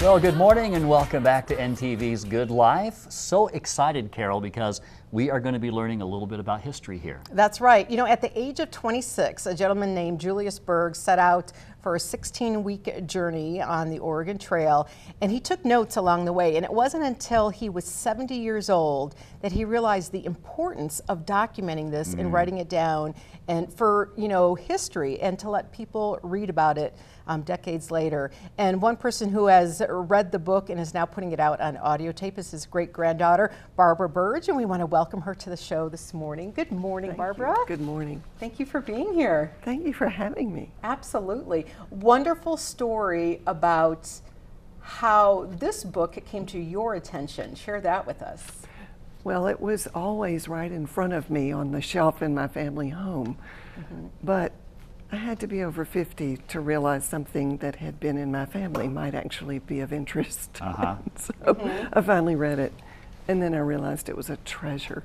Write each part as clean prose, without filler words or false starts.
Well, good morning and welcome back to NTV's Good Life. So excited, Carol, because we are going to be learning a little bit about history here. That's right. You know, at the age of 26, a gentleman named Julius Birge set out for a 16-week journey on the Oregon Trail, and he took notes along the way. And it wasn't until he was 70 years old that he realized the importance of documenting this and writing it down, and for, you know, history, and to let people read about it decades later. And one person who has read the book and is now putting it out on audio tape is his great-granddaughter, Barbara Birge, and we want to welcome her to the show this morning. Good morning, Barbara. Good morning. Thank you for being here. Thank you for having me. Absolutely. Wonderful story about how this book came to your attention. Share that with us. Well, it was always right in front of me on the shelf in my family home, but I had to be over 50 to realize something that had been in my family might actually be of interest. So I finally read it, and then I realized it was a treasure.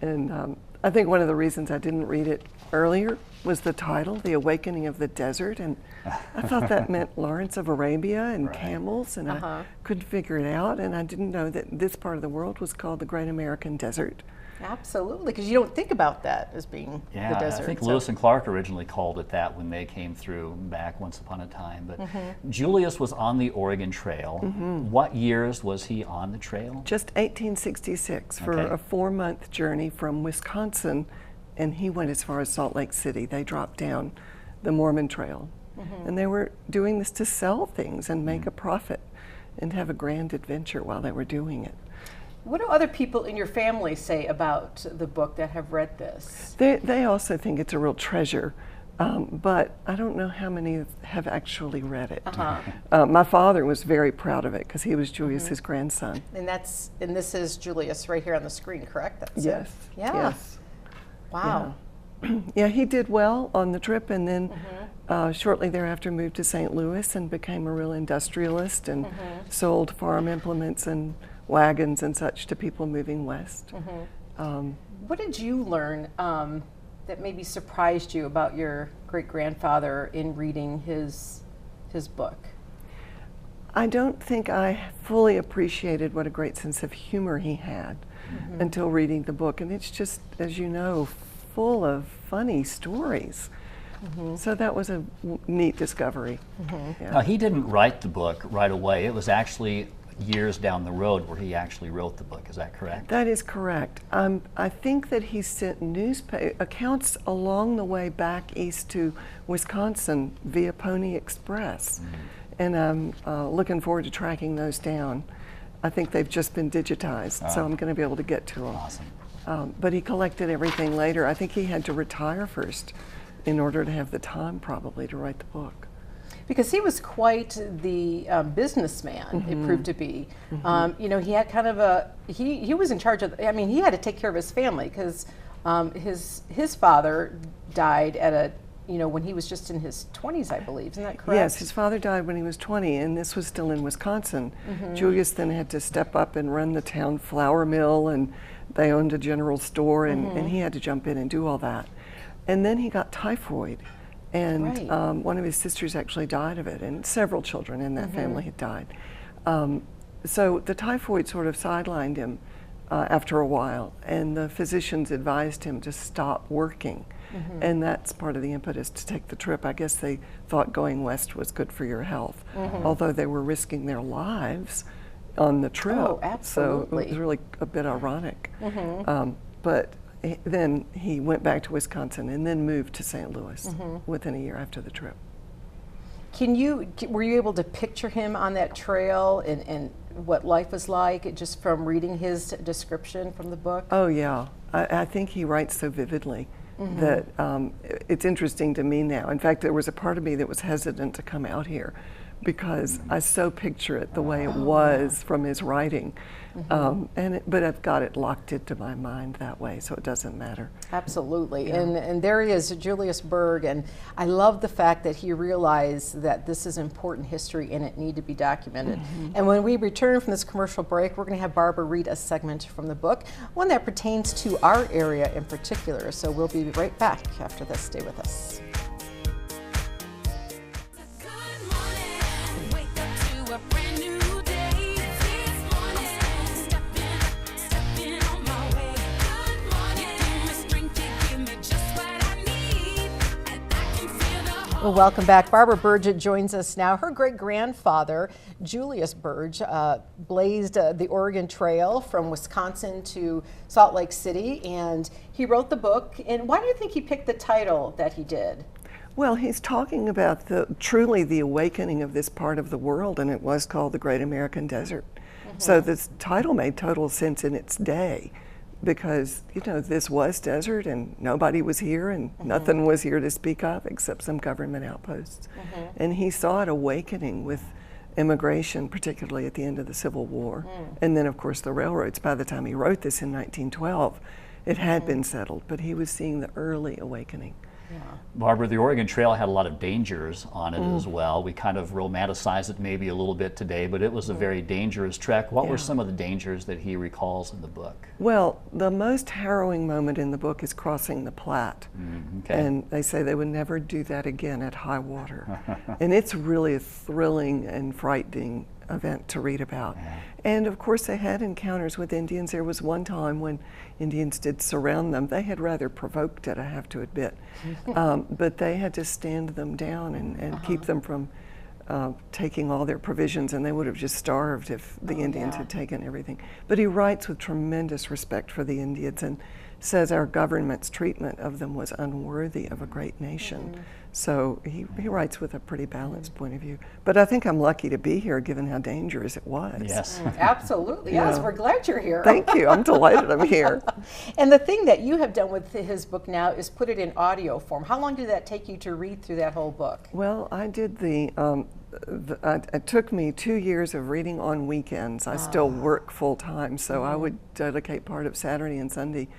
And I think one of the reasons I didn't read it earlier was the title, The Awakening of the Desert, and I thought that meant Lawrence of Arabia and camels, and I couldn't figure it out, and I didn't know that this part of the world was called the Great American Desert. Absolutely, because you don't think about that as being the desert. I think Lewis and Clark originally called it that when they came through back once upon a time. But Julius was on the Oregon Trail. What years was he on the trail? Just 1866 for a 4-month journey from Wisconsin, and he went as far as Salt Lake City. They dropped down the Mormon Trail, and they were doing this to sell things and make a profit and have a grand adventure while they were doing it. What do other people in your family say about the book that have read this? They also think it's a real treasure, but I don't know how many have actually read it. My father was very proud of it because he was Julius's grandson. And this is Julius right here on the screen, correct? That's Yes. it? Yeah. Yes. Wow. Yeah, he did well on the trip, and then shortly thereafter moved to St. Louis and became a real industrialist and sold farm implements and wagons and such to people moving west. What did you learn that maybe surprised you about your great-grandfather in reading his book? I don't think I fully appreciated what a great sense of humor he had until reading the book, and it's just, as you know, full of funny stories. So that was a neat discovery. Now, he didn't write the book right away. It was actually years down the road where he actually wrote the book. Is that correct? That is correct. I think that he sent accounts along the way back east to Wisconsin via Pony Express, and I'm looking forward to tracking those down. I think they've just been digitized, so I'm going to be able to get to them. Awesome. But he collected everything later. I think he had to retire first in order to have the time probably to write the book. Because he was quite the businessman, it proved to be. You know, he had kind of he was in charge of, I mean, he had to take care of his family because his father died at when he was just in his 20s, I believe. Isn't that correct? Yes, his father died when he was 20, and this was still in Wisconsin. Julius then had to step up and run the town flour mill, and they owned a general store, and he had to jump in and do all that. And then he got typhoid. And one of his sisters actually died of it, and several children in that family had died. So the typhoid sort of sidelined him after a while, and the physicians advised him to stop working. And that's part of the impetus to take the trip. I guess they thought going west was good for your health, although they were risking their lives on the trip. Oh, absolutely. So it was really a bit ironic. But then he went back to Wisconsin and then moved to St. Louis within a year after the trip. Were you able to picture him on that trail and what life was like just from reading his description from the book? Oh yeah, I think he writes so vividly that it's interesting to me now. In fact, there was a part of me that was hesitant to come out here because I so picture it the way it was from his writing. But I've got it locked into my mind that way, so it doesn't matter. Absolutely. Yeah. And there he is, Julius Birge, and I love the fact that he realized that this is important history and it needed to be documented. And when we return from this commercial break, we're going to have Barbara read a segment from the book, one that pertains to our area in particular. So we'll be right back after this. Stay with us. Good morning. Wake up to a brand new Well, welcome back. Barbara Birge joins us now. Her great-grandfather, Julius Birge, blazed the Oregon Trail from Wisconsin to Salt Lake City, and he wrote the book. And why do you think he picked the title that he did? Well, he's talking about truly the awakening of this part of the world, and it was called the Great American Desert. So this title made total sense in its day, because, you know, this was desert and nobody was here and nothing was here to speak of except some government outposts. And he saw it awakening with immigration, particularly at the end of the Civil War. And then, of course, the railroads. By the time he wrote this in 1912, it had been settled, but he was seeing the early awakening. Yeah. Barbara, the Oregon Trail had a lot of dangers on it as well. We kind of romanticize it maybe a little bit today, but it was a very dangerous trek. What were some of the dangers that he recalls in the book? Well, the most harrowing moment in the book is crossing the Platte. And they say they would never do that again at high water. And it's really a thrilling and frightening event to read about. And of course they had encounters with Indians. There was one time when Indians did surround them. They had rather provoked it, I have to admit. But they had to stand them down and keep them from taking all their provisions, and they would have just starved if the Indians had taken everything. But he writes with tremendous respect for the Indians and says our government's treatment of them was unworthy of a great nation. So he writes with a pretty balanced point of view. But I think I'm lucky to be here given how dangerous it was. Yes. Absolutely. Yes, we're glad you're here. Thank you. I'm delighted I'm here. And the thing that you have done with his book now is put it in audio form. How long did that take you to read through that whole book? Well, I did it took me 2 years of reading on weekends. I still work full time, so I would dedicate part of Saturday and Sunday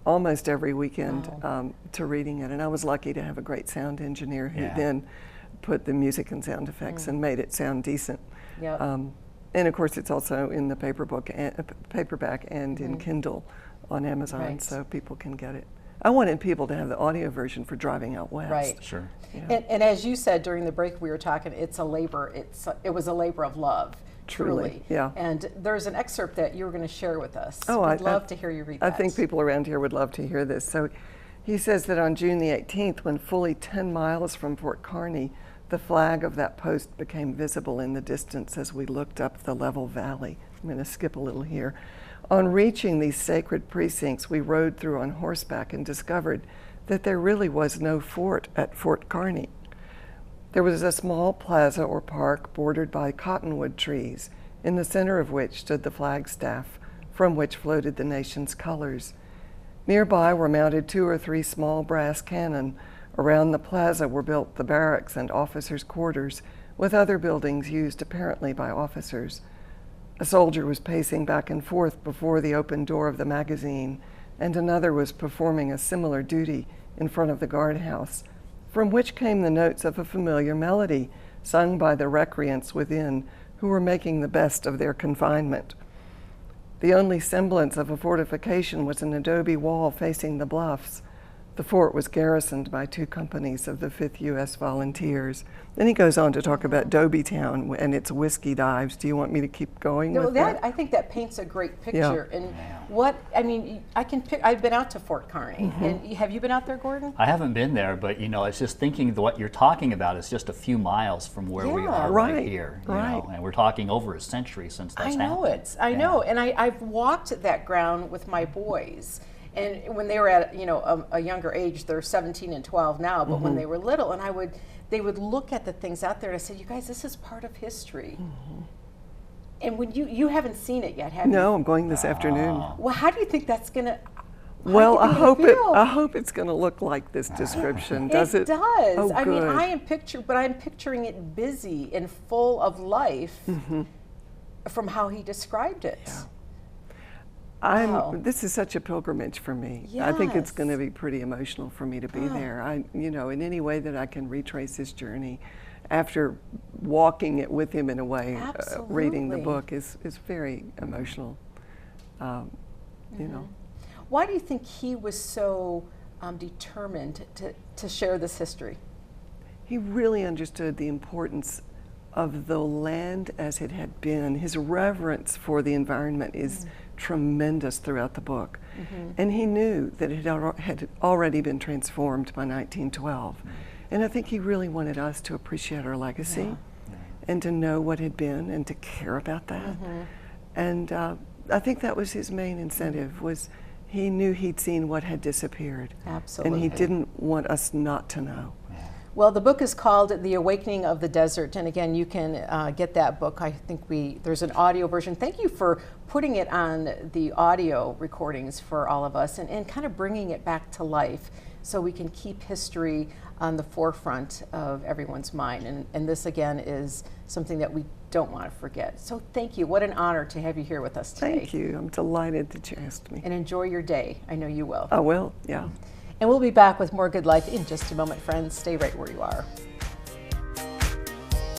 almost every weekend to reading it. And I was lucky to have a great sound engineer who then put the music and sound effects and made it sound decent. And of course it's also in the paperback and in Kindle on Amazon, so people can get it. I wanted people to have the audio version for driving out west. Right. Sure. And as you said during the break we were talking, it was a labor of love. Truly. Yeah. And there's an excerpt that you were going to share with us. Oh, I'd love to hear you read that. I think people around here would love to hear this. So he says that on June the 18th, when fully 10 miles from Fort Kearny, the flag of that post became visible in the distance as we looked up the level valley. I'm going to skip a little here. On reaching these sacred precincts, we rode through on horseback and discovered that there really was no fort at Fort Kearny. There was a small plaza or park bordered by cottonwood trees, in the center of which stood the flagstaff, from which floated the nation's colors. Nearby were mounted 2 or 3 small brass cannon. Around the plaza were built the barracks and officers' quarters, with other buildings used apparently by officers. A soldier was pacing back and forth before the open door of the magazine, and another was performing a similar duty in front of the guardhouse, from which came the notes of a familiar melody sung by the recreants within, who were making the best of their confinement. The only semblance of a fortification was an adobe wall facing the bluffs. The fort was garrisoned by 2 companies of the 5th U.S. Volunteers. Then he goes on to talk about Town and its whiskey dives. Do you want me to keep going with that? I think that paints a great picture. And I've been out to Fort Kearny. And have you been out there, Gordon? I haven't been there, but you know, it's just thinking what you're talking about is just a few miles from where we are right here. You know, and we're talking over a century since that's happened. I know. And I've walked that ground with my boys. And when they were at a younger age, they're 17 and 12 now, but when they were little, and they would look at the things out there and I said, you guys, this is part of history. And when you haven't seen it yet, have you? No, I'm going this afternoon. Well, how do you think that's gonna? Well, I hope it's going to look like this description. Does it? It does. Oh, I mean, good. I'm picturing it busy and full of life from how he described it. Yeah. Wow. This is such a pilgrimage for me. I think it's going to be pretty emotional for me to be there. In any way that I can retrace his journey after walking it with him in a way, reading the book is very emotional. You know. Why do you think he was so determined to share this history? He really understood the importance of the land as it had been. His reverence for the environment is tremendous throughout the book. And he knew that it had already been transformed by 1912. And I think he really wanted us to appreciate our legacy and to know what had been and to care about that. And I think that was his main incentive, was he knew he'd seen what had disappeared. Absolutely. And he didn't want us not to know. Well, the book is called The Awakening of the Desert, and again, you can get that book. I think there's an audio version. Thank you for putting it on the audio recordings for all of us and kind of bringing it back to life so we can keep history on the forefront of everyone's mind. And this, again, is something that we don't want to forget. So thank you. What an honor to have you here with us today. Thank you. I'm delighted that you asked me. And enjoy your day. I know you will. I will, yeah. And we'll be back with more Good Life in just a moment, friends. Stay right where you are.